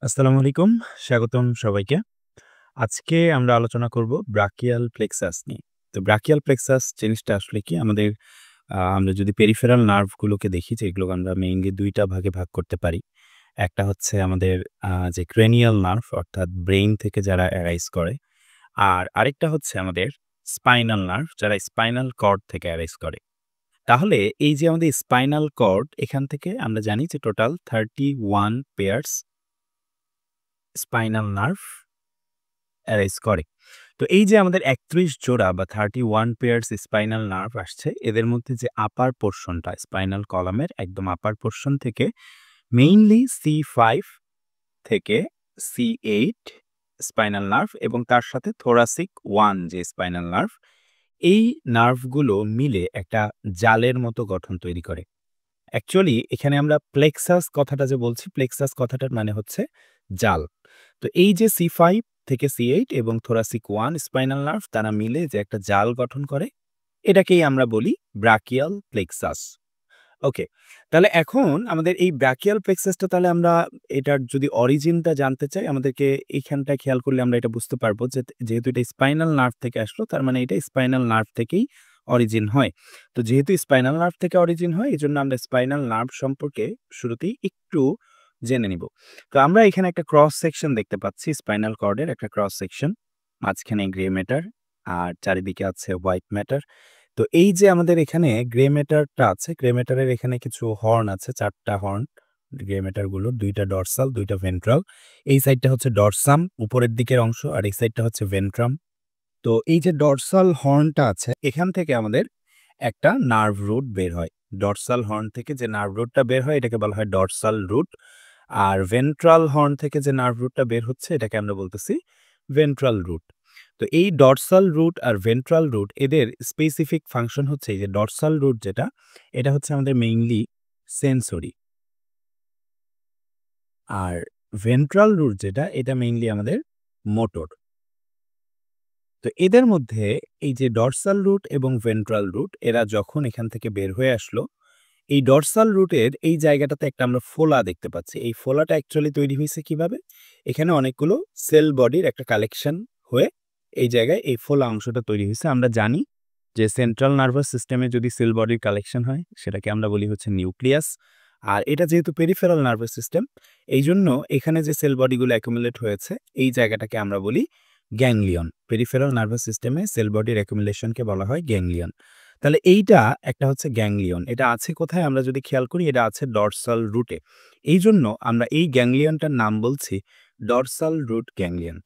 আসসালামু আলাইকুম। স্বাগতম সবাইকে। আজকে আমরা আলোচনা করব ব্রাকিয়াল প্লেক্সাস নিয়ে। তো ব্রাকিয়াল প্লেক্সাস জিনিসটা আসলে কি? আমরা যদি পেরিফেরাল নার্ভ গুলোকে দেখি যে এগুলোকে আমরা মেইনলি ২ টা ভাগে ভাগ করতে পারি। একটা হচ্ছে আমাদের যে ক্রেনিয়াল নার্ভ অর্থাৎ ব্রেইন থেকে যারা অ্যারাইজ করে। আর আরেকটা হচ্ছে আমাদের স্পাইনাল নার্ভ যারা স্পাইনাল কর্ড থেকে অ্যারাইজ করে। তাহলে এই যে আমাদের স্পাইনাল কর্ড এখান থেকে আমরা জানি যে total 31 pairs spinal nerve arise করে। তো এই যে আমাদের ৩১ জোড়া বা 31 পেয়ারস স্পাইনাল নার্ভ আসছে, এদের মধ্যে যে আপার পোরশনটা স্পাইনাল কলামের একদম আপার পোরশন থেকে মেইনলি C5 থেকে C8 স্পাইনাল নার্ভ এবং তার সাথে থোরাসিক 1 যে স্পাইনাল নার্ভ, এই নার্ভগুলো মিলে একটা জালের মতো গঠন তৈরি করে। অ্যাকচুয়ালি এখানে আমরা প্লেক্সাস কথাটা যে বলছি, প্লেক্সাস কথাটার মানে হচ্ছে জাল। তো এই যে C5 থেকে C8 এবং থোরাসিক 1 স্পাইনাল নার্ভ তারা মিলে যে একটা জাল গঠন করে, এটাকেই আমরা বলি ব্রাকিয়াল প্লেক্সাস। ওকে। তাহলে এখন আমাদের এই ব্রাকিয়াল প্লেক্সাসটা তাহলে আমরা এটার যদি অরিজিনটা জানতে চাই, আমাদেরকে এইখানটায় খেয়াল করলে আমরা এটা বুঝতে পারবো যে যেহেতু এটা স্পাইনাল নার্ভ থেকে আসলো, তার মানে এটা স্পাইনাল নার্ভ থেকেই অরিজিন হয়। তো যেহেতু স্পাইনাল নার্ভ থেকে অরিজিন হয়, এজন্য আমরা স্পাইনাল নার্ভ সম্পর্কে শুরুতেই একটু জেনে নিব। তো আমরা এখানে একটা ক্রস সেকশন দেখতে পাচ্ছি, স্পাইনাল কর্ডের একটা ক্রস সেকশন। মাঝখানে গ্রে ম্যাটার আর চারিদিকে আছে হোয়াইট ম্যাটার। তো এই যে আমাদের এখানে গ্রে ম্যাটারটা আছে, গ্রে ম্যাটারের এখানে কিছু হর্ন আছে, ৪ টা হর্ন গ্রে ম্যাটারগুলোর, ২ টা ডরসাল, ২ টা ভেন্ট্রাল। এই সাইডটা হচ্ছে ডরসাম উপরের দিকের অংশ আর এই সাইডটা হচ্ছে ভেন্ট্রাম। তো এই যে ডরসাল হর্নটা আছে, এখান থেকে আমাদের একটা নার্ভ রুট বের হয়। ডরসাল হর্ন থেকে যে নার্ভ রুটটা বের হয় এটাকে বলা হয় ডরসাল রুট। আর ভেন্ট্রাল হর্ন থেকে যে নার্ভ রুটটা বের হচ্ছে এটাকে আমরা বলতেছি ভেন্ট্রাল রুট। তো এই ডরসাল রুট আর ভেন্ট্রাল রুট এদের স্পেসিফিক ফাংশন হচ্ছে এই যে ডরসাল রুট যেটা, এটা হচ্ছে আমাদের মেইনলি সেন্সরি। আর ভেন্ট্রাল রুট যেটা, এটা মেইনলি আমাদের মোটর। তো এদের মধ্যে এই যে ডরসাল রুট এবং ভেন্ট্রাল রুট এরা যখন এখান থেকে বের হয়ে আসলো, এই ডরসাল রুটের এই জায়গাটাতে একটা আমরা ফোলা দেখতে পাচ্ছি। এই ফোলাটা অ্যাকচুয়ালি তৈরি হইছে কিভাবে? এখানে অনেকগুলো সেল বডির একটা কালেকশন হয়ে এই জায়গায় এই ফোলা অংশটা তৈরি হইছে। আমরা জানি যে সেন্ট্রাল নার্ভাস সিস্টেমে যদি সেল বডির কালেকশন হয়, সেটাকে আমরা বলি হচ্ছে নিউক্লিয়াস। আর এটা যেহেতু পেরিফেরাল নার্ভাস সিস্টেম, এইজন্য এখানে যে সেল বডিগুলো অ্যাকুমুলেট হয়েছে, এই জায়গাটাকে আমরা বলি গ্যাংলিয়ন। পেরিফেরাল নার্ভাস সিস্টেমে সেল বডির অ্যাকুমুলেশনকে বলা হয় গ্যাংলিয়ন। তাহলে এইটা একটা হচ্ছে গ্যাংলিয়ন। এটা আছে কোথায়? আমরা যদি খেয়াল করি, এটা আছে ডরসাল রুটে। এইজন্য আমরা এই গ্যাংলিয়নটার নাম বলছি ডরসাল রুট গ্যাংলিয়ন।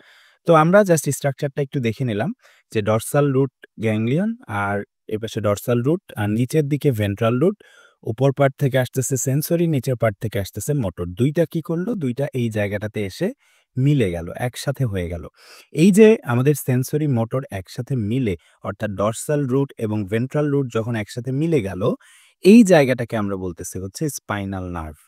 তো আমরা জাস্ট স্ট্রাকচারটা একটু দেখে নিলাম যে ডরসাল রুট গ্যাংলিয়ন আর এপাশে ডরসাল রুট আর নিচের দিকে ভেন্ট্রাল রুট। উপর পার্ট থেকে আসতেছে সেন্সরি, নিচের পার্ট থেকে আসতেছে মোটর। ২ টা কি করলো? ২ টা এই জায়গাটাতে এসে মিলে গেল, একসাথে হয়ে গেল। এই যে আমাদের সেন্সরি মোটর একসাথে মিলে অর্থাৎ ডরসাল রুট এবং ভেন্ট্রাল রুট যখন একসাথে মিলে গেল, এই জায়গাটাকে আমরা বলতেছি হচ্ছে স্পাইনাল নার্ভ।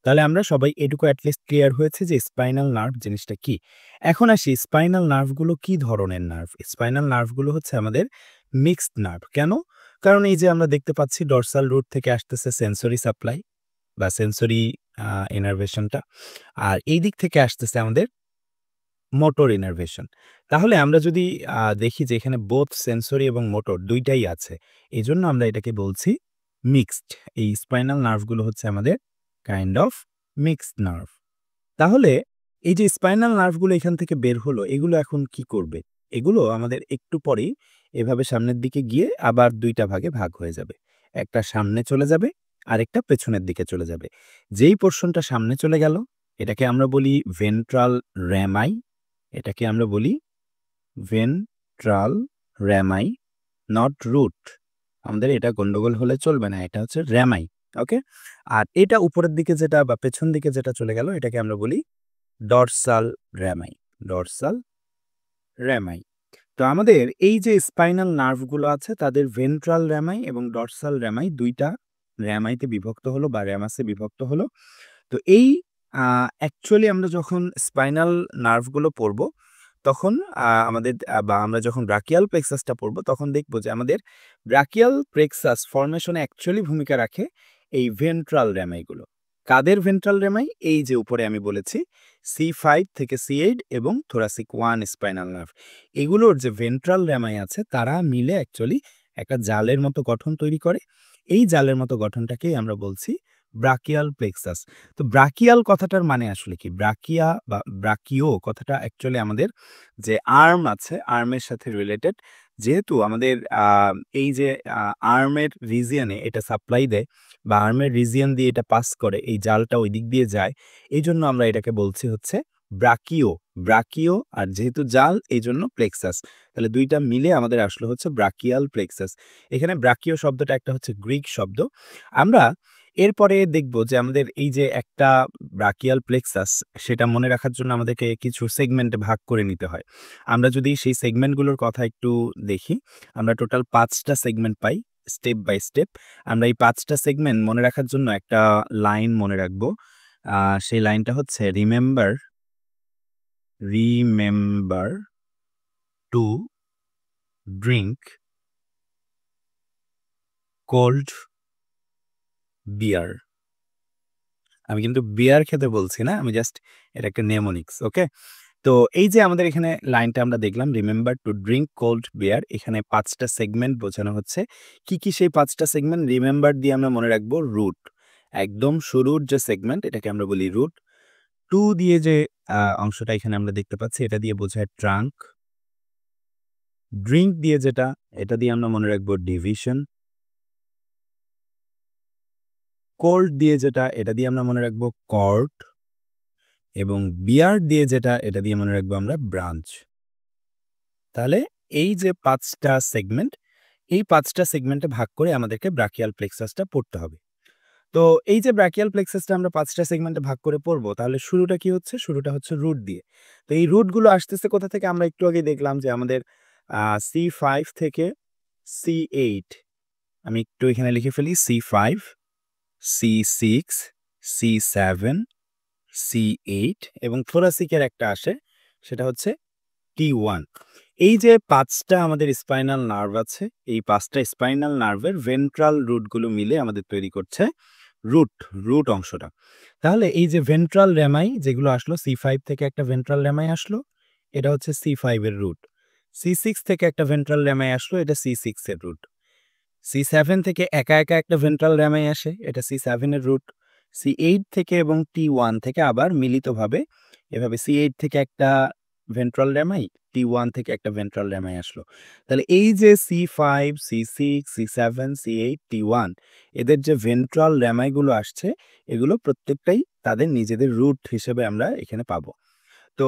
তাহলে আমরা সবাই এটুকু এটলিস্ট ক্লিয়ার হয়েছে যে স্পাইনাল নার্ভ জিনিসটা কি। এখন আসি স্পাইনাল নার্ভগুলো কি ধরনের নার্ভ? স্পাইনাল নার্ভগুলো হচ্ছে আমাদের মিক্সড নার্ভ। কেন? কারণ এই যে আমরা দেখতে পাচ্ছি ডরসাল রুট থেকে আসতেছে সেন্সরি সাপ্লাই বা সেন্সরি ইনারভেশনটা। আর এই দিক থেকে আসতেছে আমাদের মোটর ইনারভেশন। তাহলে আমরা যদি দেখি যে এখানে বোথ সেন্সরি এবং মোটর ২ টাই আছে। এজন্য আমরা এটাকে বলছি মিক্সড। এই স্পাইনাল নার্ভগুলো হচ্ছে আমাদের কাইন্ড অফ মিক্সড নার্ভ। তাহলে এই যে স্পাইনাল নার্ভগুলো এখান থেকে বের হলো, এগুলো এখন কি করবে? এগুলো আমাদের একটু পরেই এভাবে সামনের দিকে গিয়ে আবার ২ টা ভাগে ভাগ হয়ে যাবে। একটা সামনে চলে যাবে, আরেকটা পেছনের দিকে চলে যাবে। যেই পোরশনটা সামনে চলে গেল, এটাকে আমরা বলি ভেন্ট্রাল র্যামাই। এটাকে আমরা বলি ভেন্ট্রাল র্যামাই, নট রুট। আমাদের এটা গন্ডগোল হলে চলবে না। এটা হচ্ছে র্যামাই। ওকে? আর এটা উপরের দিকে যেটা বা পেছন দিকে যেটা চলে গেল, এটাকে আমরা বলি ডরসাল র্যামাই, ডরসাল র্যামাই। তো আমাদের এই যে স্পাইনাল নার্ভগুলো আছে তাদের ভেন্ট্রাল র্যামাই এবং ডরসাল র্যামাই ২ টা র্যামাইতে বিভক্ত হলো বা র্যামাসে বিভক্ত হলো। তো এই অ্যাকচুয়ালি আমরা যখন স্পাইনাল নার্ভগুলো পড়ব, তখন আমাদের বা আমরা যখন ব্রাকিয়াল প্লেক্সাসটা পড়ব, তখন দেখব যে আমাদের ব্রাকিয়াল প্লেক্সাস ফরমেশনে অ্যাকচুয়ালি ভূমিকা রাখে এই ভেন্ট্রাল র্যামাইগুলো। কাদের ভেন্ট্রাল রেমাই? এই যে উপরে আমি বলেছি C5 থেকে C8 এবং thoracic 1 স্পাইনাল নার্ভ। এগুলোর যে ভেন্ট্রাল রেমাই আছে তারা মিলে অ্যাকচুয়ালি একটা জালের মতো গঠন তৈরি করে। এই জালের মতো গঠনটাকেই আমরা বলছি ব্রাকিয়াল প্লেক্সাস। তো ব্রাকিয়াল কথাটার মানে আসলে কি? ব্রাকিয়া বা ব্রাকিও কথাটা অ্যাকচুয়ালি আমাদের যে আর্ম আছে, আর্মের সাথে রিলেটেড। যেহেতু আমাদের এই যে আর্মের রিজিয়নে এটা সাপ্লাই দেয় বা আর্মের রিজিয়ন দিয়ে এটা পাস করে, এই জালটা ওই দিক দিয়ে যায়। এইজন্য আমরা এটাকে বলছি হচ্ছে ব্রাকিও। ব্রাকিও আর যেহেতু জাল এইজন্য প্লেক্সাস। তাহলে ২ টা মিলে আমাদের আসলো হচ্ছে ব্রাকিয়াল প্লেক্সাস। এখানে ব্রাকিও শব্দটা একটা হচ্ছে গ্রিক শব্দ। আমরা এরপরে দেখব যে আমাদের এই যে একটা ব্রাকিয়াল প্লেক্সাস সেটা মনে রাখার জন্য আমাদেরকে কিছু সেগমেন্টে ভাগ করে নিতে হয়। আমরা যদি সেই সেগমেন্টগুলোর কথা একটু দেখি, আমরা টোটাল ৫ টা সেগমেন্ট পাই স্টেপ বাই স্টেপ। আমরা এই ৫ টা সেগমেন্ট মনে রাখার জন্য একটা লাইন মনে রাখবো। সেই লাইনটা হচ্ছে রিমেম্বার টু ড্রিংক কোল্ড বিয়ার। আমি কিন্তু বিয়ার খেতে বলছি না, আমি জাস্ট এটা একটা নেমোনিক্স, ওকে? তো এই যে আমাদের এখানে লাইনটা আমরা দেখলাম রিমেম্বার টু ড্রিংক কোল্ড বিয়ার, এখানে ৫ টা সেগমেন্ট বোঝানো হচ্ছে। কি সেই ৫ টা সেগমেন্ট? রিমেম্বার দিয়ে আমরা মনে রাখবো রুট। একদম শুরুর যে সেগমেন্ট এটাকে আমরা বলি রুট। 2 দিয়ে যে অংশটা এখানে আমরা দেখতে পাচ্ছি এটা দিয়ে বোঝায় ট্রাঙ্ক। ড্রিংক দিয়ে যেটা এটা দিয়ে আমরা মনে রাখবো ডিভিশন। কোল্ড দিয়ে যেটা এটা দিয়ে আমরা মনে রাখবো কর্ড এবং বিয়ার দিয়ে যেটা এটা দিয়ে মনে রাখবো আমরা ব্রাঞ্চ। তাহলে এই যে ৫ টা সেগমেন্ট, এই ৫ টা সেগমেন্টে ভাগ করে আমাদেরকে ব্রাকিয়াল প্লেক্সাসটা পড়তে হবে। তো এই যে ব্রাকিয়াল প্লেক্সাসটা আমরা ৫ টা সেগমেন্টে ভাগ করে পড়বো, তাহলে শুরুটা কি হচ্ছে? শুরুটা হচ্ছে রুট দিয়ে। তো এই রুটগুলো আসতেছে কোথা থেকে? আমরা একটু আগে দেখলাম যে আমাদের C5 থেকে C8, আমি একটু এখানে লিখে ফেলি C5, C6, C7, C8 এবং থোরাসিকের একটা আসে, সেটা হচ্ছে T1। এই যে ৫ টা আমাদের স্পাইনাল নার্ভ আছে, এই ৫ টা স্পাইনাল নার্ভের ভেন্ট্রাল রুটগুলো মিলে আমাদের তৈরি করছে রুট অংশটা। তাহলে এই যে ভেন্ট্রাল রেমাই যেগুলো আসলো, C5 থেকে একটা ভেন্ট্রাল রেমাই আসলো, এটা হচ্ছে C5 এর রুট। C6 থেকে একটা ভেন্ট্রাল রেমাই আসলো, এটা C6 এর রুট। C7 থেকে একা একটা ভেন্ট্রাল রেমাই আসে, এটা C7 এর রুট। C8 থেকে এবং T1 থেকে আবার মিলিতভাবে এভাবে C8 থেকে একটা ভেন্ট্রাল রেমাই, T1 থেকে একটা ভেন্ট্রাল রেমাই আসলো। তাহলে এই যে C5, C6, C7, C8, T1 এদের যে ভেন্ট্রাল রেমাইগুলো আসছে, এগুলো প্রত্যেকটাই তাদের নিজেদের রুট হিসেবে আমরা এখানে পাবো। তো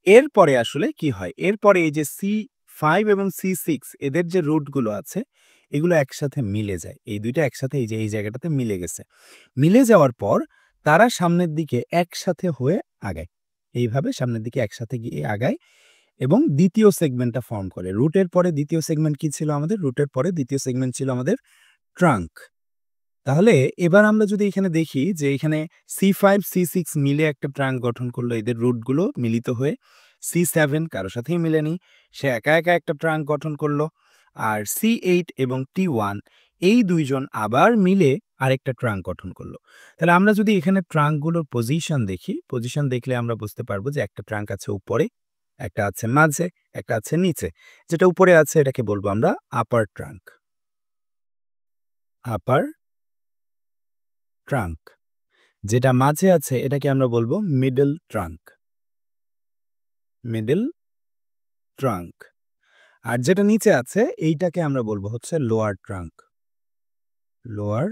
এরপরে আসলে কি হয়? এরপরে এই যে C5 এবং C6 এদের যে রুটগুলো আছে, এগুলো একসাথে মিলে যায়। এই ২ টা একসাথে এই যে এই জায়গাটাতে মিলে গেছে। মিলে যাওয়ার পর তারা সামনের দিকে একসাথে হয়ে আগায়। এইভাবে সামনের দিকে একসাথে গিয়ে আগায় এবং ২য় সেগমেন্টটা ফর্ম করে। রুটের পরে ২য় সেগমেন্ট কি ছিল আমাদের? রুটের পরে ২য় সেগমেন্ট ছিল আমাদের ট্রাঙ্ক। তাহলে এবার আমরা যদি এখানে দেখি যে এখানে C5, C6 মিলে একটা ট্রাঙ্ক গঠন করলো, এদের রুটগুলো মিলিত হয়ে। C7 কারো সাথেই মিলেনি, সে একা একটা ট্রাঙ্ক গঠন করলো। আর C8 এবং T1 এই ২ জন আবার মিলে আরেকটা ট্রাঙ্ক গঠন করলো। তাহলে আমরা যদি এখানে ট্রাঙ্কগুলোর পজিশন দেখি, পজিশন দেখলে আমরা বুঝতে পারবো যে একটা ট্রাঙ্ক আছে উপরে, একটা আছে মাঝে, একটা আছে নিচে। যেটা উপরে আছে এটাকে বলবো আমরা আপার ট্রাঙ্ক। আপার ট্রাঙ্ক। যেটা মাঝে আছে এটাকে আমরা বলবো মিডল ট্রাঙ্ক। Middle trunk. আর যেটা নিচে আছে এইটাকে আমরা বলবো হচ্ছে লোয়ার ট্রাঙ্ক। Lower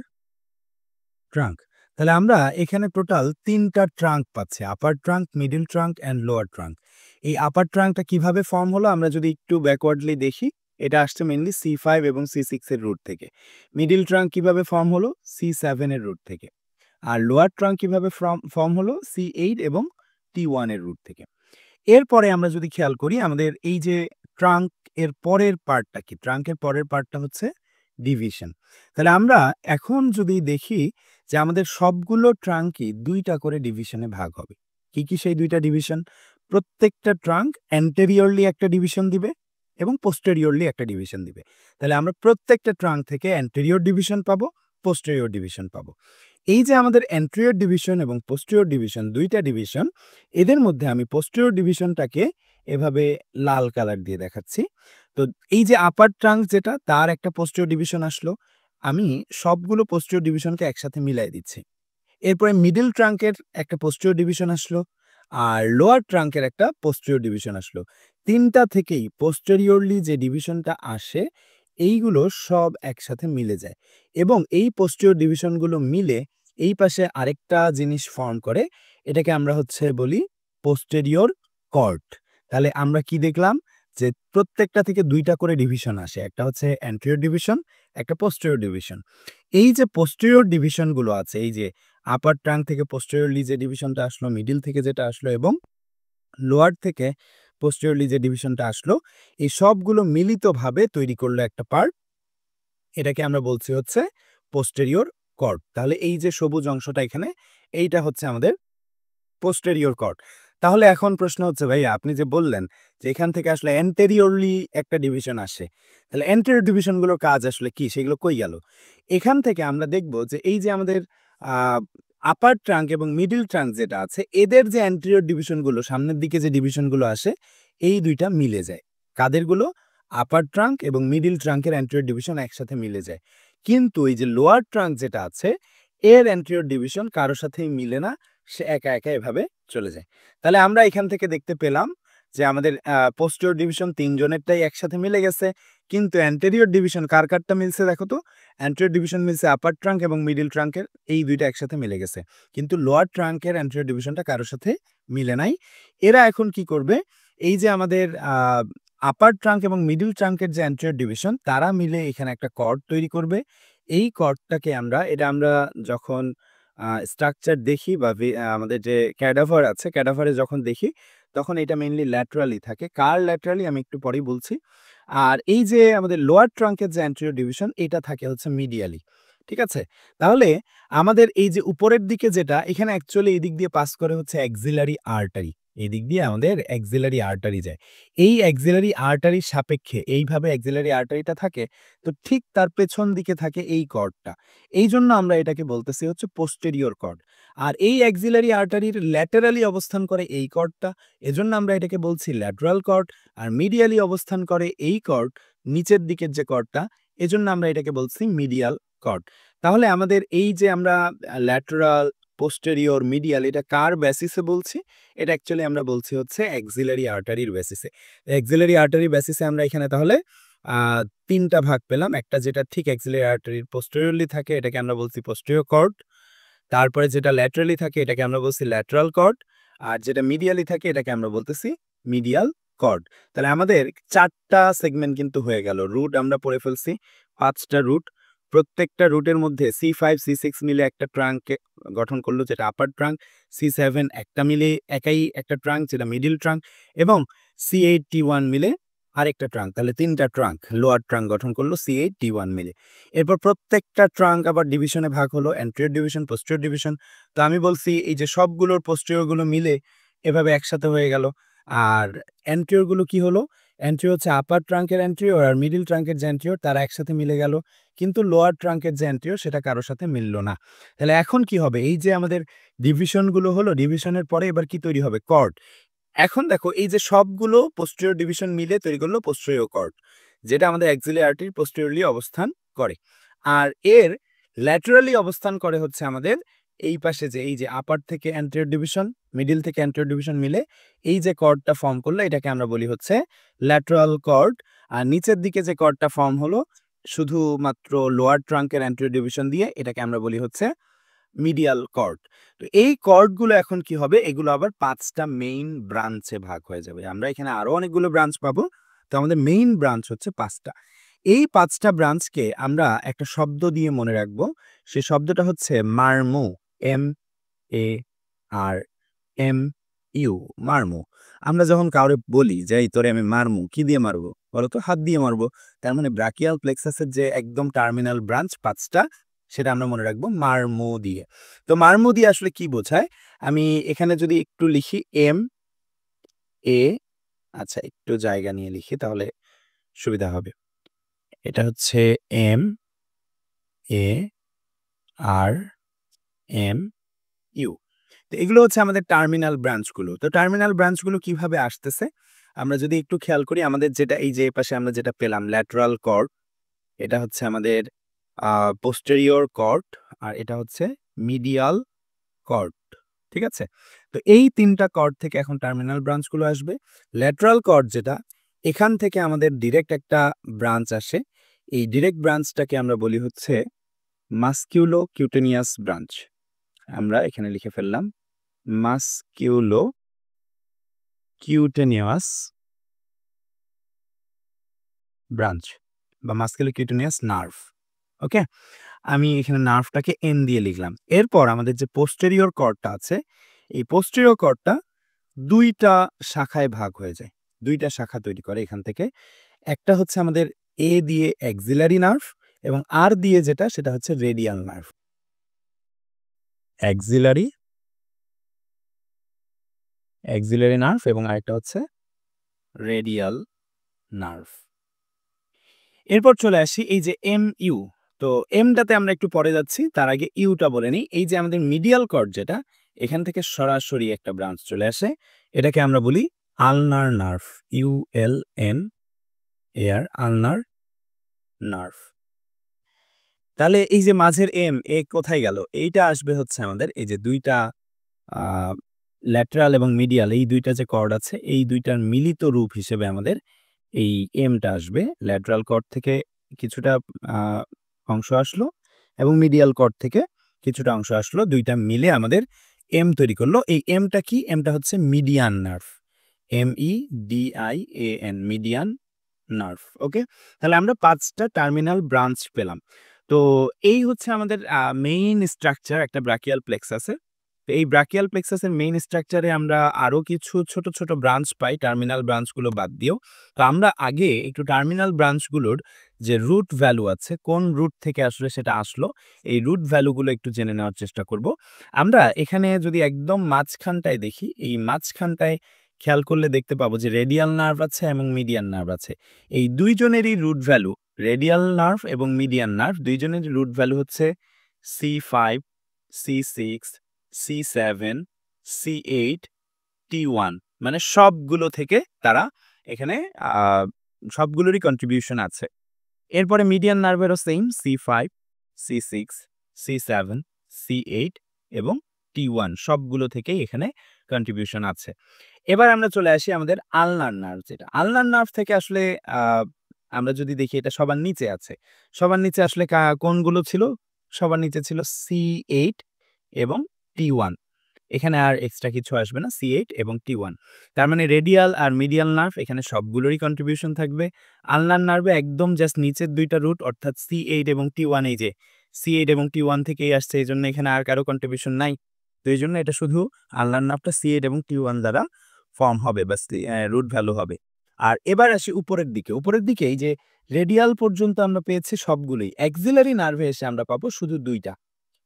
trunk. তাহলে আমরা এখানে টোটাল ৩ টা ট্রাঙ্ক পাচ্ছি। Upper trunk, middle trunk and lower trunk. এই আপার ট্রাঙ্কটা কিভাবে ফর্ম হলো আমরা যদি একটু ব্যাকওয়ার্ডলি দেখি, এটা আসছে মেইনলি C5 এবং C6 এর রুট থেকে। মিডল ট্রাঙ্ক কিভাবে ফর্ম হলো? C7 এর রুট থেকে। আর লোয়ার ট্রাঙ্ক কিভাবে ফর্ম হলো? C8 এবং T1 এর রুট থেকে। এরপরে আমরা যদি খেয়াল করি আমাদের এই যে ট্রাঙ্ক এর পরের পার্টটা কি? ট্রাঙ্কের পরের পার্টটা হচ্ছে ডিভিশন। তাহলে আমরা এখন যদি দেখি যে আমাদের সবগুলো ট্রাঙ্কই ২ টা করে ডিভিশনে ভাগ হবে। কি সেই ২ টা ডিভিশন? প্রত্যেকটা ট্রাঙ্ক anteriorly একটা ডিভিশন দিবে এবং posteriorly একটা ডিভিশন দিবে। তাহলে আমরা প্রত্যেকটা ট্রাঙ্ক থেকে anterior ডিভিশন পাবো, posterior ডিভিশন পাবো। এই যে আমাদের অ্যান্টেরিয়র ডিভিশন এবং পোস্টেরিয়র ডিভিশন, ২ টা ডিভিশন, এদের মধ্যে আমি পোস্টেরিয়র ডিভিশনটাকে এভাবে লাল কালার দিয়ে দেখাচ্ছি। তো এই যে আপার ট্রাঙ্ক যেটা, তার একটা পোস্টেরিয়র ডিভিশন আসলো। আমি সবগুলো পোস্টেরিয়র ডিভিশনকে একসাথে মিলায় দিচ্ছি। এরপরে মিডল ট্রাঙ্কের একটা পোস্টেরিয়র ডিভিশন আসলো, আর লোয়ার ট্রাঙ্কের একটা পোস্টেরিয়র ডিভিশন আসলো। ৩ টা থেকেই পোস্টেরিয়রলি যে ডিভিশনটা আসে, এইগুলো সব একসাথে মিলে যায় এবং এই পোস্টেরিয়র ডিভিশনগুলো মিলে এই পাশে আরেকটা জিনিস ফর্ম করে। এটাকে আমরা হচ্ছে বলি পোস্টেরিয়র কর্ড। তাহলে আমরা কি দেখলাম? যে প্রত্যেকটা থেকে ২ টা করে ডিভিশন আসে। একটা হচ্ছে অ্যান্টেরিয়র ডিভিশন, একটা পোস্টেরিয়র ডিভিশন। এই যে পোস্টেরিয়র ডিভিশনগুলো আছে, এই যে আপার ট্রাঙ্ক থেকে পোস্টেরিয়রলি যে ডিভিশনটা আসলো, মিডল থেকে যেটা আসলো এবং লোয়ার থেকে পোস্টেরিয়রলি যে ডিভিশনটা আসলো, এই সবগুলো মিলিতভাবে তৈরি করলো একটা পার্ট। এটাকে আমরা বলছি হচ্ছে পোস্টেরিয়র কর্ড। তাহলে এই যে সবুজ অংশটা এখানে, এইটা হচ্ছে আমাদের পোস্টেরিয়র কর্ড। তাহলে এখন প্রশ্ন হচ্ছে, ভাইয়া আপনি যে বললেন যে এখান থেকে আসলে অ্যান্টেরিয়রলি একটা ডিভিশন আসে, তাহলে অ্যান্টেরিয়র ডিভিশনগুলোর কাজ আসলে কি? সেগুলো কই গেল? এখান থেকে আমরা দেখব যে এই যে আমাদের আপার ট্রাঙ্ক এবং মিডল ট্রাঙ্ক যেটা আছে, এদের যে অ্যান্টেরিয়র ডিভিশনগুলো, সামনের দিকে যে ডিভিশনগুলো আসে, এই ২ টা মিলে যায়। কাদেরগুলো? আপার ট্রাঙ্ক এবং মিডল ট্রাঙ্কের অ্যান্টেরিয়র ডিভিশন একসাথে মিলে যায়। কিন্তু এই যে লোয়ার ট্রাঙ্ক যেটা আছে, এর অ্যান্টেরিয়র ডিভিশন কারো সাথেই মিলে না, সে একা, একা এভাবে চলে যায়। তাহলে আমরা এখান থেকে দেখতে পেলাম যে আমাদের পোস্টেরিয়র ডিভিশন ৩ জনেরটাই একসাথে মিলে গেছে। কিন্তু অ্যান্টেরিয়র ডিভিশন কার কারটা মিলছে দেখো তো? অ্যান্টেরিয়র ডিভিশন মিলছে আপার ট্রাঙ্ক এবং মিডল ট্রাঙ্কের, এই ২ টা একসাথে মিলে গেছে। কিন্তু লোয়ার ট্রাঙ্কের অ্যান্টেরিয়র ডিভিশনটা কারো সাথে মিলে নাই। এরা এখন কি করবে? এই যে আমাদের আপার ট্রাঙ্ক এবং মিডল ট্রাঙ্কের যে অ্যান্টেরিয়র ডিভিশন, তারা মিলে এখানে একটা কর্ড তৈরি করবে। এই কর্ডটাকে এটা আমরা যখন স্ট্রাকচার দেখি বা আমাদের যে ক্যাডাভার আছে, ক্যাডাভারে যখন দেখি, তখন এটা মেইনলি ল্যাটারালি থাকে। কার ল্যাটারালি আমি একটু পরেই বলছি। আর এই যে আমাদের লোয়ার ট্রাঙ্কের যে অ্যান্টেরিয়র ডিভিশন, এটা থাকে হচ্ছে মিডিয়ালি। ঠিক আছে? তাহলে আমাদের এই যে উপরের দিকে যেটা, এখানে অ্যাকচুয়ালি এই দিক দিয়ে পাস করে হচ্ছে অ্যাক্সিলারি আর্টারি। এই দিক দিয়ে আমাদের অ্যাক্সিলারি আর্টারি যায়। এই অ্যাক্সিলারি আর্টারির সাপেক্ষে এইভাবে অ্যাক্সিলারি আর্টারিটা থাকে, তো ঠিক তার পেছন দিকে থাকে এই কর্ডটা। এইজন্য আমরা এটাকে বলতেছি হচ্ছে পোস্টেরিয়র কর্ড। আর এই অ্যাক্সিলারি আর্টারির ল্যাটারালি অবস্থান করে এই কর্ডটা, এজন্য আমরা এটাকে বলছি ল্যাটারাল কর্ড। আর মিডিয়ালি অবস্থান করে এই কর্ড, নিচের দিকের যে কর্ডটা, এজন্য আমরা এটাকে বলছি মিডিয়াল কর্ড। তাহলে আমাদের এই যে আমরা ল্যাটারাল, পোস্টেরিয়র, মিডিয়াল, এটা কার বেসিসে বলছি? এটা অ্যাকচুয়ালি আমরা বলছি হচ্ছে অ্যাক্সিলারি আর্টারির বেসিসে। অ্যাক্সিলারি আর্টারির বেসিসে আমরা এখানে তাহলে ৩ টা ভাগ পেলাম। একটা যেটা ঠিক অ্যাক্সিলারি আর্টারির পোস্টেরিয়রলি থাকে, এটাকে আমরা বলছি পোস্টেরিয়র কর্ড। তারপরে যেটা ল্যাটারালি থাকে, এটাকে আমরা বলছি ল্যাটারাল কর্ড। আর যেটা মিডিয়ালি থাকে, এটাকে আমরা বলতেছি মিডিয়াল কর্ড। তাহলে আমাদের ৪ টা সেগমেন্ট কিন্তু হয়ে গেল। রুট আমরা পড়ে ফেলছি, ৫ টা রুট। প্রত্যেকটা রুটের মধ্যে C5, C6 মিলে একটা ট্রাঙ্ক গঠন করলো, যেটা আপার ট্রাঙ্ক। C7 একটা মিলে একাই একটা ট্রাঙ্ক, যেটা মিডল ট্রাঙ্ক। এবং C8, T1 মিলে আরেকটা ট্রাঙ্ক। তাহলে ৩ টা ট্রাঙ্ক, লোয়ার ট্রাঙ্ক গঠন করলো C8, T1 মিলে। এরপর প্রত্যেকটা ট্রাঙ্ক আবার ডিভিশনে ভাগ হলো, অ্যান্টেরিয়র ডিভিশন, পোস্টেরিয়র ডিভিশন। তো আমি বলছি এই যে সবগুলোর পোস্টেরিয়র গুলো মিলে এভাবে একসাথে হয়ে গেল। আর অ্যান্টেরিয়র গুলো কি হলো? অ্যান্টেরিয়র হচ্ছে আপার ট্রাঙ্কের অ্যান্টেরিয়র আর মিডল ট্রাঙ্কের যে অ্যান্টেরিয়র, তারা একসাথে মিলে গেল। কিন্তু লোয়ার ট্রাঙ্কের যে অ্যান্টেরিয়র, সেটা কারো সাথে মিলল না। তাহলে এখন কি হবে? এই যে আমাদের ডিভিশন গুলো হলো, ডিভিশনের পরে এবার কি তৈরি হবে? কর্ড। এখন দেখো এই যে সবগুলো পোস্টেরিয়র ডিভিশন মিলে তৈরি করলো পোস্টেরিয়র কর্ড, যেটা আমাদের অ্যাক্সিলারি আর্টারি পোস্টেরিয়রলি অবস্থান করে। আর এর ল্যাটারালি অবস্থান করে হচ্ছে আমাদের এই পাশে, যে এই যে আপার থেকে অ্যান্টেরিয়র ডিভিশন, মিডল থেকে অ্যান্টেরিয়র ডিভিশন মিলে এই যে কর্ডটা ফর্ম করলো, এটাকে আমরা বলি হচ্ছে ল্যাটারাল কর্ড। আর নিচের দিকে যে কর্ডটা ফর্ম হলো শুধুমাত্র লোয়ার ট্রাঙ্কের অ্যান্টেরিয়র ডিভিশন দিয়ে, এটাকে আমরা বলি হচ্ছে মিডিয়াল কর্ড। তো এই কর্ডগুলো এখন কি হবে? এগুলো আবার ৫ টা মেইন ব্রাঞ্চে ভাগ হয়ে যাবে। আমরা এখানে আরো অনেকগুলো ব্রাঞ্চ পাবো। তো আমাদের মেইন ব্রাঞ্চ হচ্ছে ৫ টা। এই ৫ টা ব্রাঞ্চকে আমরা একটা শব্দ দিয়ে মনে রাখবো। সেই শব্দটা হচ্ছে মারমু। MARMU, মারমু। আমরা যখন কাউরে বলি যে, "এই তোরে আমি মারমু", কি দিয়ে মারবো? বলো তো? হাত দিয়ে মারবো। তার মানে ব্রাকিয়াল প্লেক্সাসের যে একদম টার্মিনাল ব্রাঞ্চ ৫ টা, সেটা আমরা মনে রাখবো মারমু দিয়ে। তো মারমু দিয়ে আসলে কি বোঝায়? আমি এখানে যদি একটু লিখি MA, আচ্ছা একটু জায়গা নিয়ে লিখি তাহলে সুবিধা হবে। এটা হচ্ছে MAR এম ইউ। তো এগুলো হচ্ছে আমাদের টার্মিনাল ব্রাঞ্চগুলো। তো টার্মিনাল ব্রাঞ্চগুলো কিভাবে আসতেছে? আমরা যদি একটু খেয়াল করি আমাদের যেটা এই যে এপাশে আমরা যেটা পেলাম ল্যাটেরাল কর্ড, এটা হচ্ছে আমাদের পোস্টেরিয়র কর্ড, আর এটা হচ্ছে মিডিয়াল কর্ড। ঠিক আছে? তো এই ৩ টা কর্ড থেকে এখন টার্মিনাল ব্রাঞ্চগুলো আসবে। ল্যাটেরাল কর্ড যেটা, এখান থেকে আমাদের ডিরেক্ট একটা ব্রাঞ্চ আসে। এই ডিরেক্ট ব্রাঞ্চটাকে আমরা বলি হচ্ছে মাসকিউলো কিউটেনিয়াস ব্রাঞ্চ। আমরা এখানে লিখে ফেললাম মাসকিউলো কিউটেনিয়াস ব্রাঞ্চ বা মাসকিউলো কিউটেনিয়াস নার্ভ। ওকে? আমি এখানে নার্ভটাকে এন দিয়ে লিখলাম। এরপর আমাদের যে পোস্টেরিয়র কর্ডটা আছে, এই পোস্টেরিয়র কর্ডটা ২ টা শাখায় ভাগ হয়ে যায়। ২ টা শাখা তৈরি করে এখান থেকে। একটা হচ্ছে আমাদের এ দিয়ে অ্যাক্সিলারি নার্ভ এবং আর দিয়ে যেটা সেটা হচ্ছে রেডিয়াল নার্ভ। অ্যাক্সিলারি নার্ভ এবং আরেকটা হচ্ছে রেডিয়াল নার্ভ। এরপর চলে আসি এই যে এমইউ। তো এমটাতে আমরা একটু পরে যাচ্ছি, তার আগে ইউটা বলে নিই। এই যে আমাদের মিডিয়াল কর্ড যেটা, এখান থেকে সরাসরি একটা ব্রাঞ্চ চলে আসে। এটাকে আমরা বলি আলনার নার্ভ, ইউএলএন এর আলনার নার্ভ। তাহলে এই যে মাঝের এ কোথায় গেল? এইটা আসবে হচ্ছে আমাদের এই যে ২ টা আ ল্যাটেরাল এবং মিডিয়াল এই ২ টা যে কর্ড আছে, এই ২ টার মিলিত রূপ হিসেবে আমাদের এই এমটা আসবে। ল্যাটেরাল কর্ড থেকে কিছুটা আ অংশ আসলো এবং মিডিয়াল কর্ড থেকে কিছুটা অংশ আসলো। ২ টা মিলে আমাদের এম তৈরি করলো। এই এমটা কি? এমটা হচ্ছে median nerve. MEDIAN median nerve. Okay? তাহলে আমরা ৫ টা টার্মিনাল ব্রাঞ্চ পেলাম। তো এই হচ্ছে আমাদের মেইন স্ট্রাকচার একটা ব্রাকিয়াল প্লেক্সাসের। তো এই ব্রাকিয়াল প্লেক্সাসের মেইন স্ট্রাকচারে আমরা আরো কিছু ছোট, ছোট ব্রাঞ্চ পাই টার্মিনাল ব্রাঞ্চগুলো বাদ দিয়েও। তো আমরা আগে একটু টার্মিনাল ব্রাঞ্চগুলোর যে রুট ভ্যালু আছে, কোন রুট থেকে আসলে সেটা আসলো, এই রুট ভ্যালুগুলো একটু জেনে নেওয়ার চেষ্টা করব। আমরা এখানে যদি একদম মাঝখানটায় দেখি, এই মাঝখানটায় খেয়াল করলে দেখতে পাবো যে রেডিয়াল নার্ভ আছে এবং মিডিয়ান নার্ভ আছে। এই ২ জনেরই রুট ভ্যালু রেডিয়াল নার্ভ এবং মিডিয়ান নার্ভ ২ জনেরই রুট ভ্যালু হচ্ছে C5, C6, C7, C8, T1 মানে সবগুলো থেকে তারা এখানে আ সবগুলোরই কন্ট্রিবিউশন আছে। এরপরে median নার্ভেরও same C5, C6, C7, C8 এবং T1 সবগুলো থেকেই এখানে কন্ট্রিবিউশন আছে। এবার আমরা চলে আসি আমাদের আলনার নার্ভ যেটা। আলনার নার্ভ থেকে আসলে আ আমরা যদি দেখি এটা সবার নিচে আছে। সবার নিচে আসলে কোনগুলো ছিল? সবার নিচে ছিল C8 এবং T1। এখানে আর এক্সট্রা কিছু আসবে না C8 এবং T1। তার মানে রেডিয়াল আর মিডিয়াল নার্ভ এখানে সবগুলোরই কন্ট্রিবিউশন থাকবে। আলনার নার্ভে একদম জাস্ট নিচের ২ টা রুট অর্থাৎ C8 এবং T1 এই যে C8 এবং T1 থেকেই আসছে এজন্য এখানে আর কারো কন্ট্রিবিউশন নাই। তো এইজন্য এটা শুধু আলনার নার্ভটা C8 এবং T1 দ্বারা ফর্ম হবে বা রুট ভ্যালু হবে। আর এবার আসি উপরের দিকে। উপরের দিকে এই যে রেডিয়াল পর্যন্ত আমরা পেয়েছি সবগুলোই। অ্যাক্সিলারি নার্ভে এসে আমরা পাবো শুধু ২ টা।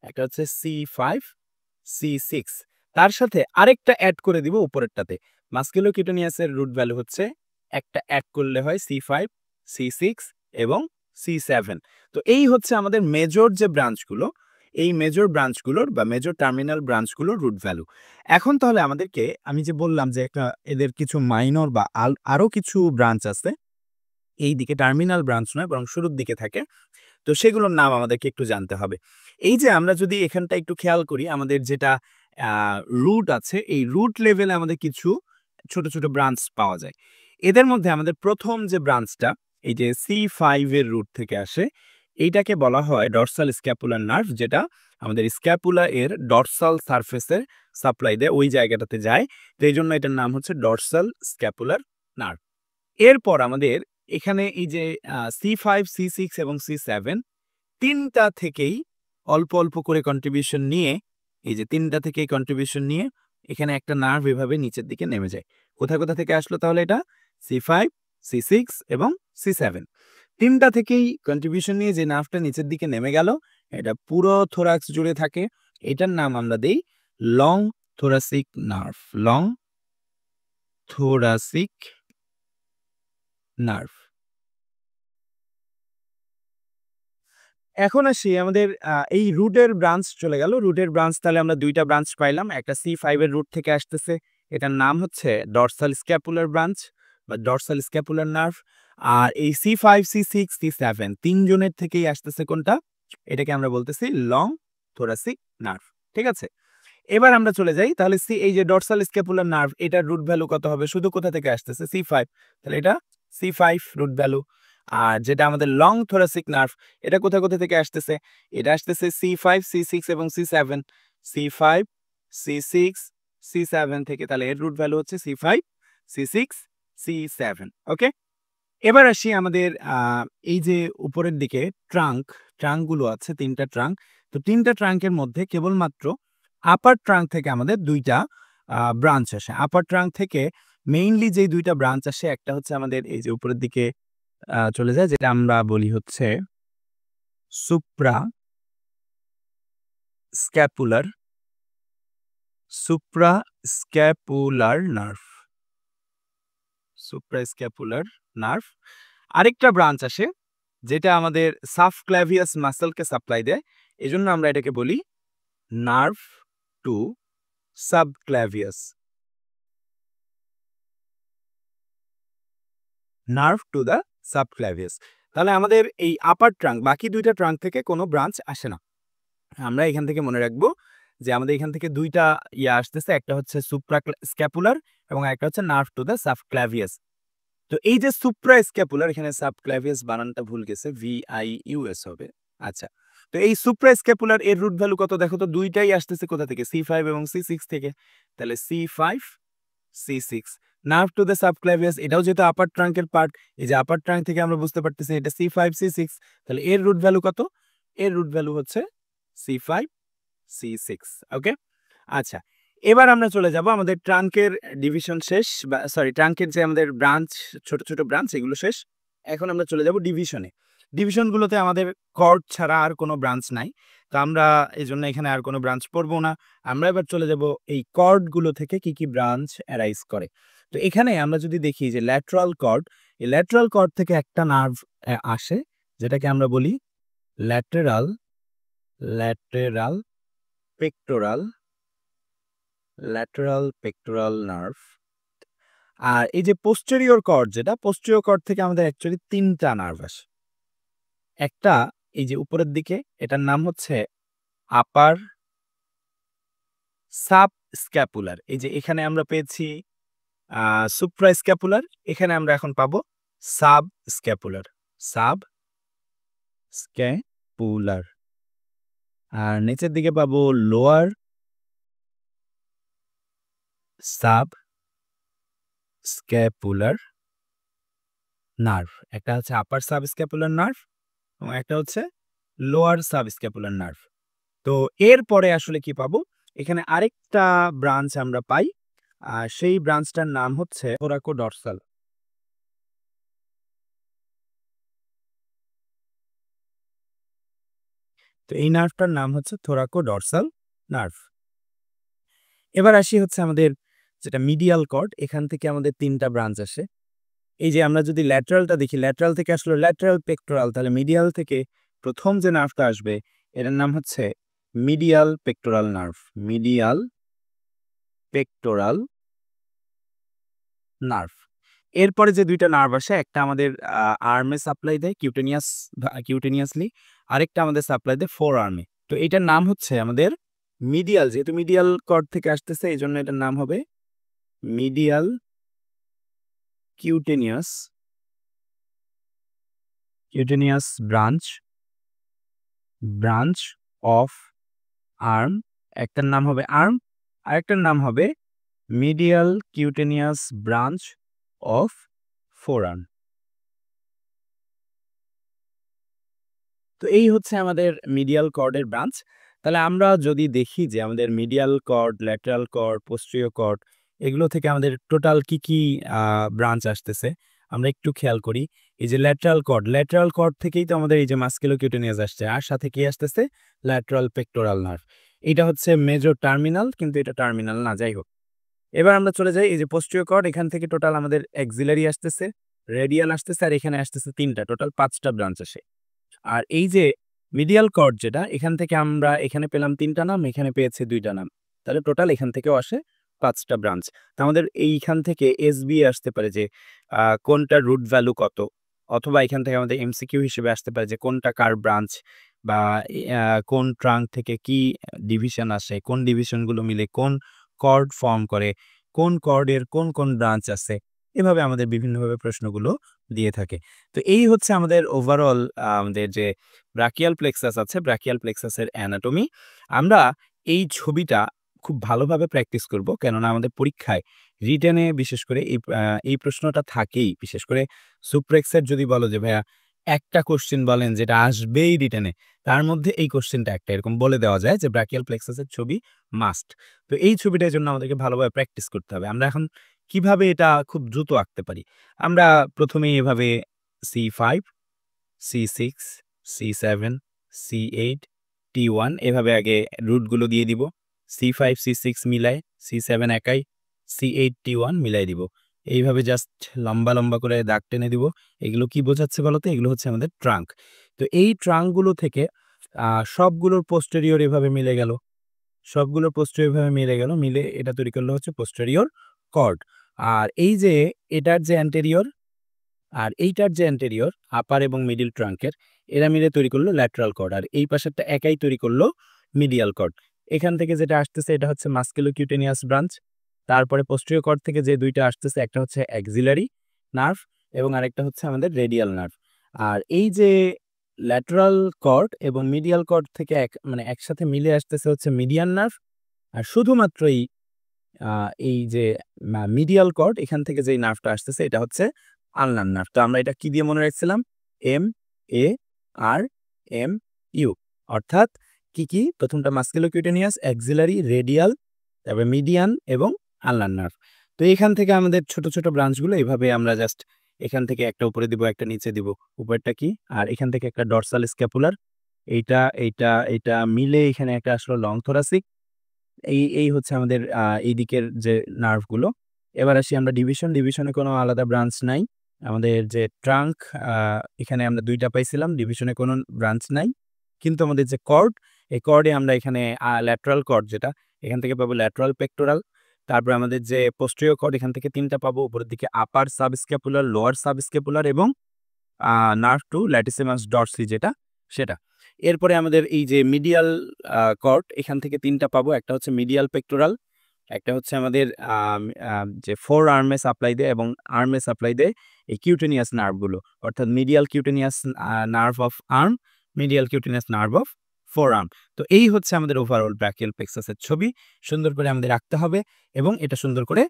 একটা হচ্ছে C5, C6 তার সাথে আরেকটা এড করে দিব উপরেরটাতে। মাসকুলোকিউটেনিয়াসের রুট ভ্যালু হচ্ছে একটা এড করলে হয় C5, C6 এবং C7। তো এই হচ্ছে আমাদের মেজর যে ব্রাঞ্চগুলো, এই মেজর ব্রাঞ্চগুলোর বা মেজর টার্মিনাল ব্রাঞ্চগুলোর রুট ভ্যালু। এখন তাহলে আমাদেরকে আমি যে বললাম যে একটা এদের কিছু মাইনর বা আরো কিছু ব্রাঞ্চ আছে। এই দিকে টার্মিনাল ব্রাঞ্চ নয় বরং শুরুর দিকে থাকে। তো সেগুলোর নাম আমাদেরকে একটু জানতে হবে। এই যে আমরা যদি এখানটা একটু খেয়াল করি আমাদের যেটা আ রুট আছে, এই রুট লেভেলে আমাদের কিছু ছোট, ছোট ব্রাঞ্চ পাওয়া যায়। এদের মধ্যে আমাদের ১ম যে ব্রাঞ্চটা এই যে C5 এর রুট থেকে আসে, এইটাকে বলা হয় ডরসাল স্ক্যাপুলার নার্ভ যেটা আমাদের স্ক্যাপুলা এর ডরসাল সারফেসে সাপ্লাই দেয়, ওই জায়গাটাতে যায়। তো এইজন্য এটার নাম হচ্ছে ডরসাল স্ক্যাপুলার নার্ভ। এরপর আমাদের এখানে এই যে C5, C6 এবং C7 ৩ টা থেকেই অল্প, অল্প করে কন্ট্রিবিউশন নিয়ে এই যে ৩ টা থেকেই কন্ট্রিবিউশন নিয়ে এখানে একটা নার্ভ এভাবে নিচের দিকে নেমে যায়। কোথা, কোথা থেকে আসলো তাহলে এটা? C5, C6 এবং C7 ৩ টা থেকেই কন্ট্রিবিউশন নিয়ে যে নার্ভটা নিচের দিকে নেমে গেল, এটা পুরো থোরাক্স জুড়ে থাকে। এটার নাম আমরা দেই long thoracic nerve. Long thoracic nerve. এখন আসি আমাদের এই রুটের ব্রাঞ্চ চলে গেল। রুটের ব্রাঞ্চ তাহলে আমরা ২ টা ব্রাঞ্চ পাইলাম। একটা C5 এর রুট থেকে আসতেছে। এটার নাম হচ্ছে ডরসাল স্ক্যাপুলার ব্রাঞ্চ বা ডরসাল স্ক্যাপুলার নার্ভ। আর এই C5, C6, C7 ৩ জনের থেকেই আসতেছে কোনটা? এটাকে আমরা বলতেছি লং থোরাসিক নার্ভ। ঠিক আছে? এবার আমরা চলে যাই। তাহলে এই যে ডরসাল স্ক্যাপুলার নার্ভ এটার রুট ভ্যালু কত হবে? শুধু কোথা থেকে আসতেছে? C5। তাহলে এটা C5 রুট ভ্যালু। আর যেটা আমাদের লং থোরাসিক নার্ভ এটা কোথা থেকে আসতেছে? এটা আসতেছে C5, C6 এবং C7। C5, C6, C7 থেকে। তাহলে এর রুট ভ্যালু হচ্ছে C5, C6, C7। ওকে? এবার আসি আমাদের এই যে উপরের দিকে ট্রাঙ্ক গুলো আছে ৩ টা ট্রাঙ্ক। তো ৩ টা ট্রাঙ্কের মধ্যে কেবলমাত্র আপার ট্রাঙ্ক থেকে আমাদের ২ টা ব্রাঞ্চ আসে। আপার ট্রাঙ্ক থেকে মেইনলি যেই ২ টা ব্রাঞ্চ আসে একটা হচ্ছে আমাদের এই যে উপরের দিকে চলে যায় যেটা আমরা বলি হচ্ছে সুপ্রা স্ক্যাপুলার নার্ভ। সুপ্রাস্ক্যাপুলার নার্ভ। আরেকটা ব্রাঞ্চ আসে যেটা আমাদের সাবক্ল্যাভিয়াস মাসলকে সাপ্লাই দেয়। এজন্য আমরা এটাকে বলি nerve to subclavius. Nerve to the subclavius. তাহলে আমাদের এই আপার ট্রাঙ্ক বাকি ২ টা ট্রাঙ্ক থেকে কোনো ব্রাঞ্চ আসে না। আমরা এখান থেকে মনে রাখবো যে আমাদের এখান থেকে ২ টা আসতেছে। একটা হচ্ছে স্ক্যাপুলার এবং আরেকটা হচ্ছে নার্ভ টু দ্য সাবক্ল্যাভিয়াস। তো এই যে সুপ্রাস্ক্যাপুলার এখানে সাবক্ল্যাভিয়াস বানানটা ভুল গেছে, VIUS হবে। আচ্ছা। তো এই সুপ্রাস্ক্যাপুলার এর রুট ভ্যালু কত দেখো তো? ২ টাই আসতেছে কোথা থেকে? C5 এবং C6 থেকে। তাহলে C5, C6। Nerve to the সাবক্ল্যাভিয়াস এটাও যেহেতু আপার ট্রাঙ্কের পার্ট, এই যে আপার ট্রাঙ্ক থেকে আমরা বুঝতে পারতেছি এটা C5, C6। তাহলে এর রুট ভ্যালু কত? এর রুট ভ্যালু হচ্ছে C5, C6। ওকে? আচ্ছা। এবার আমরা চলে যাব আমাদের ট্রাঙ্কের ডিভিশন শেষ বা সরি ট্রাঙ্কের যে আমাদের ব্রাঞ্চ ছোট ব্রাঞ্চ এগুলো শেষ। এখন আমরা চলে যাব ডিভিশনে। ডিভিশনগুলোতে আমাদের কর্ড ছাড়া আর কোনো ব্রাঞ্চ নাই। তো আমরা এজন্য এখানে আর কোনো ব্রাঞ্চ পড়বো না। আমরা এবার চলে যাব এই কর্ডগুলো থেকে কি ব্রাঞ্চ অ্যারাইজ করে। তো এখানে আমরা যদি দেখি যে ল্যাটেরাল কর্ড, এই ল্যাটেরাল কর্ড থেকে একটা নার্ভ আসে যেটাকে আমরা বলি ল্যাটেরাল পেক্টোরাল নার্ভ। আর এই যে পোস্টেরিয়র কর্ড যেটা পোস্টেরিয়র কর্ড থেকে আমাদের অ্যাকচুয়ালি ৩ টা নার্ভ আসে। একটা এই যে উপরের দিকে এটার নাম হচ্ছে আপার সাবস্ক্যাপুলার। এই যে এখানে আমরা পেয়েছি সুপ্রাস্ক্যাপুলার, এখানে আমরা এখন পাবো সাবস্ক্যাপুলার। আর নিচের দিকে পাবো লোয়ার সাবস্ক্যাপুলার নার্ভ। একটা হচ্ছে আপার সাবস্ক্যাপুলার নার্ভ এবং একটা হচ্ছে লোয়ার সাবস্ক্যাপুলার নার্ভ। তো এরপরে আসলে কি পাবো? এখানে আরেকটা ব্রাঞ্চ আমরা পাই। সেই ব্রাঞ্চটার নাম হচ্ছে থোরাকোডরসাল। তো এই নার্ভটার নাম হচ্ছে থোরাকোডরসাল নার্ভ। এবার আসি হচ্ছে আমাদের যেটা মিডিয়াল কর্ড, এখান থেকে আমাদের ৩ টা ব্রাঞ্চ আসে। এই যে আমরা যদি ল্যাটেরালটা দেখি, ল্যাটেরাল থেকে আসলে ল্যাটেরাল পেক্টোরাল, তাহলে মিডিয়াল থেকে প্রথম যে নার্ভটা আসবে এটার নাম হচ্ছে medial pectoral nerve. Medial pectoral nerve. এরপরে যে ২ টা নার্ভ আসে একটা আমাদের আর্মে সাপ্লাই দেয় কিউটেনিয়াসলি, আরেকটা আমাদের সাপ্লাই দেয় ফোর আর্মে। তো এটার নাম হচ্ছে আমাদের মিডিয়াল, যেহেতু মিডিয়াল কর্ড থেকে আসতেছে এই জন্য এটার নাম হবে medial cutaneous branch of arm. একটার নাম হবে আর্ম, আরেকটার নাম হবে মিডিয়াল কিউটেনিয়াস ব্রাঞ্চ অফ ফোরআর্ম। তো এই হচ্ছে আমাদের মিডিয়াল কর্ডের ব্রাঞ্চ। তাহলে আমরা যদি দেখি যে আমাদের medial cord, lateral cord, posterior cord এগুলো থেকে আমাদের টোটাল কি ব্রাঞ্চ আসতেছে আমরা একটু খেয়াল করি। এই যে ল্যাটেরাল কর্ড থেকেই তো আমাদের এই যে মাস্কুলোকিউটেনিয়াস আসছে, আর সাথে কি আসতেছে? Lateral pectoral nerve. এটা হচ্ছে মেজর টার্মিনাল, কিন্তু এটা টার্মিনাল না, যাই হোক। এবার আমরা চলে যাই এই যে পোস্টেরিয়র কর্ড, এখান থেকে টোটাল আমাদের অ্যাক্সিলারি আসতেছে, রেডিয়াল আসতেছে, আর এখানে আসতেছে ৩টা, টোটাল ৫টা ব্রাঞ্চ আসে। আর এই যে মিডিয়াল কর্ড যেটা এখান থেকে আমরা এখানে পেলাম ৩ টা নাম, এখানে পেয়েছি ২ টা নাম। তাহলে টোটাল এখান থেকেও আসে ৫ টা ব্রাঞ্চ। তো আমাদের এইখান থেকে এসবিএ আসতে পারে যে কোনটার রুট ভ্যালু কত? অথবা এখান থেকে আমাদের এমসিকিউ হিসেবে আসতে পারে যে কোনটা কার ব্রাঞ্চ বা কোন ট্রাঙ্ক থেকে কি ডিভিশন আসে, কোন ডিভিশনগুলো মিলে কোন কর্ড ফর্ম করে, কোন কর্ডের কোন ব্রাঞ্চ আছে। এভাবে আমাদের বিভিন্নভাবে প্রশ্নগুলো দিয়ে থাকে। তো এই হচ্ছে আমাদের ওভারঅল আমাদের যে ব্রাকিয়াল প্লেক্সাস আছে, ব্রাকিয়াল প্লেক্সাসের অ্যানাটমি। আমরা এই ছবিটা খুব ভালোভাবে প্র্যাকটিস করব। কেননা আমাদের পরীক্ষায় রিটেনে বিশেষ করে এই প্রশ্নটা থাকেই। বিশেষ করে সুপ্রেক্সের যদি বলো যে ভাইয়া একটা কোয়েশ্চেন বলেন যেটা আসবেই রিটেনে, তার মধ্যে এই কোয়েশ্চেনটা একটা এরকম বলে দেওয়া যায় যে ব্রাকিয়াল প্লেক্সাসের ছবি মাস্ট। তো এই ছবিটার জন্য আমাদেরকে ভালোভাবে প্র্যাকটিস করতে হবে। আমরা এখন কিভাবে এটা খুব দ্রুত আঁকতে পারি? আমরা প্রথমেই এভাবে C5, C6, C7, C8, T1 এভাবে আগে রুটগুলো দিয়ে দিব। C5, C6 মিলায়, C7 একাই, C8, T1 মিলাই দিব। এইভাবে জাস্ট লম্বা করে দাগ টেনে দিব। এগুলো কি বোঝাচ্ছে বলো তো? এগুলো হচ্ছে আমাদের ট্রাঙ্ক। তো এই ট্রাঙ্কগুলো থেকে সবগুলোর পোস্টেরিয়র এভাবে মিলে গেল। সবগুলোর পোস্টেরিয়র এভাবে মিলে গেল। মিলে এটা তৈরি করলো হচ্ছে পোস্টেরিয়র কর্ড। আর এই যে এটার যে অ্যান্টেরিয়র আর এইটার যে অ্যান্টেরিয়র আপার এবং মিডল ট্রাঙ্কের এরা মিলে তৈরি করলো ল্যাটেরাল কর্ড। আর এই পাশেরটা একাই তৈরি করলো মিডিয়াল কর্ড। এখান থেকে যেটা আসতেছে এটা হচ্ছে মাস্কুলোকিউটেনিয়াস ব্রাঞ্চ। তারপরে পোস্টেরিয়র কর্ড থেকে যে দুইটা আসতেছে একটা হচ্ছে অ্যাক্সিলারি নার্ভ এবং আরেকটা হচ্ছে আমাদের রেডিয়াল নার্ভ। আর এই যে ল্যাটেরাল কর্ড এবং মিডিয়াল কর্ড থেকে মানে একসাথে মিলে আসতেছে হচ্ছে মিডিয়ান নার্ভ। আর শুধুমাত্র এই যে মিডিয়াল কর্ড এখান থেকে যেই নার্ভটা আসতেছে এটা হচ্ছে আলনার নার্ভ। তো আমরা এটা কি দিয়ে মনে রাখছিলাম? MAR-MU অর্থাৎ কি? প্রথমটা মাস্কুলোকিউটেনিয়াস, অ্যাক্সিলারি, রেডিয়াল, তারপরে মিডিয়ান এবং আলনার নার্ভ। তো এখান থেকে আমাদের ছোট ব্রাঞ্চগুলো এভাবে আমরা জাস্ট এখান থেকে একটা উপরে দিব, একটা নিচে দিব। উপরেরটা কি? আর এখান থেকে একটা ডরসাল স্ক্যাপুলার। এইটা মিলে এখানে একটা আসলো লং থোরাসিক। এই হচ্ছে আমাদের এই দিকের যে নার্ভগুলো। এবার আসি আমরা ডিভিশনে কোনো আলাদা ব্রাঞ্চ নাই। আমাদের যে ট্রাঙ্ক এখানে আমরা ২ টা পাইছিলাম, ডিভিশনে কোনো ব্রাঞ্চ নাই। কিন্তু আমাদের যে কর্ড, এই কর্ডে আমরা এখানে ল্যাটেরাল কর্ড যেটা, এখান থেকে পাবো ল্যাটেরাল পেক্টোরাল। তারপরে আমাদের যে পোস্টেরিয়র কর্ড এখান থেকে ৩ টা পাবো। উপরের দিকে আপার সাবস্ক্যাপুলার, লোয়ার সাবস্ক্যাপুলার এবং নার্ভ টু ল্যাটিসিমাস ডরসি যেটা সেটা। এরপরে আমাদের এই যে মিডিয়াল কর্ড এখান থেকে ৩ টা পাবো। একটা হচ্ছে মিডিয়াল পেক্টোরাল, একটা হচ্ছে আমাদের যে ফোর আর্মে সাপ্লাই দেয় এবং আর্মে সাপ্লাই দেয় এই কিউটেনিয়াস নার্ভগুলো। অর্থাৎ medial cutaneous nerve of arm, medial cutaneous nerve of four arm. তো এই হচ্ছে আমাদের ওভারঅল ব্রাকিয়াল প্লেক্সাসের ছবি। সুন্দর করে আমাদের আঁকতে হবে এবং এটা সুন্দর করে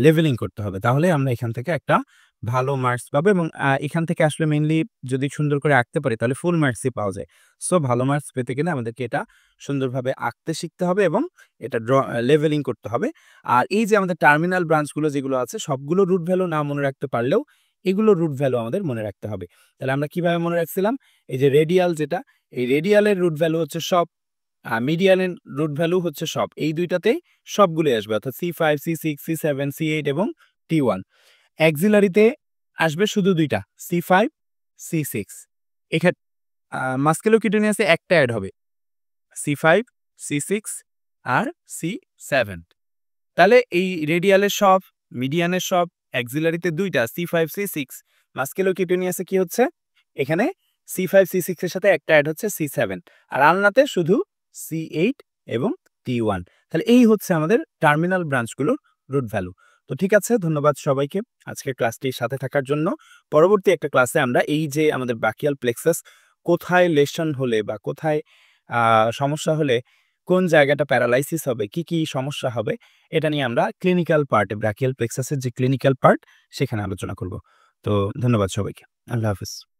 লেভেলিং করতে হবে। তাহলে আমরা এখান থেকে একটা ভালো মার্কস পাবো এবং এখান থেকে আসলে মেইনলি যদি সুন্দর করে আঁকতে পারি তাহলে ফুল মার্কসই পাওয়া যায়। সো ভালো মার্কস পেতে গেলে আমাদেরকে এটা সুন্দরভাবে আঁকতে শিখতে হবে এবং এটা লেভেলিং করতে হবে। আর এই যে আমাদের টার্মিনাল ব্রাঞ্চগুলো যেগুলো আছে সবগুলো রুট ভ্যালু না মনে রাখতে পারলেও এগুলো রুট ভ্যালু আমাদের মনে রাখতে হবে। তাহলে আমরা কিভাবে মনে রাখছিলাম? এই যে রেডিয়াল যেটা, এই রেডিয়ালের রুট ভ্যালু হচ্ছে সব, মিডিয়ানের রুট ভ্যালু হচ্ছে সব। এই দুইটাতেই সবগুলোই আসবে অর্থাৎ C5, C6, C7, C8 এবং T1। অ্যাক্সিলারিতে আসবে শুধু ২ টা C5, C6। এক্ষেত্রে মাস্কুলোকিউটেনিয়াসে একটা এড হবে C5, C6 আর C7। তাহলে এই রেডিয়ালের সব, মিডিয়ানের সব, অ্যাক্সিলারিতে ২ টা C5, C6। মাস্কুলোকিউটেনিয়াসে কি হচ্ছে? এখানে C5, C6 এর সাথে একটা এড হচ্ছে C7 আর আলনাতে শুধু C8 এবং T1। তাহলে এই হচ্ছে আমাদের টার্মিনাল ব্রাঞ্চগুলোর রুট ভ্যালু। তো ঠিক আছে, ধন্যবাদ সবাইকে আজকের ক্লাসটির সাথে থাকার জন্য। পরবর্তী একটা ক্লাসে আমরা এই যে আমাদের ব্রাকিয়াল প্লেক্সাস কোথায় লেশন হলে বা কোথায় সমস্যা হলে কোন জায়গাটা প্যারালাইসিস হবে, কি সমস্যা হবে এটা নিয়ে আমরা ক্লিনিক্যাল পার্টে ব্রাকিয়াল প্লেক্সাসের যে ক্লিনিক্যাল পার্ট সেখানে আলোচনা করব। তো ধন্যবাদ সবাইকে। আল্লাহ হাফেজ।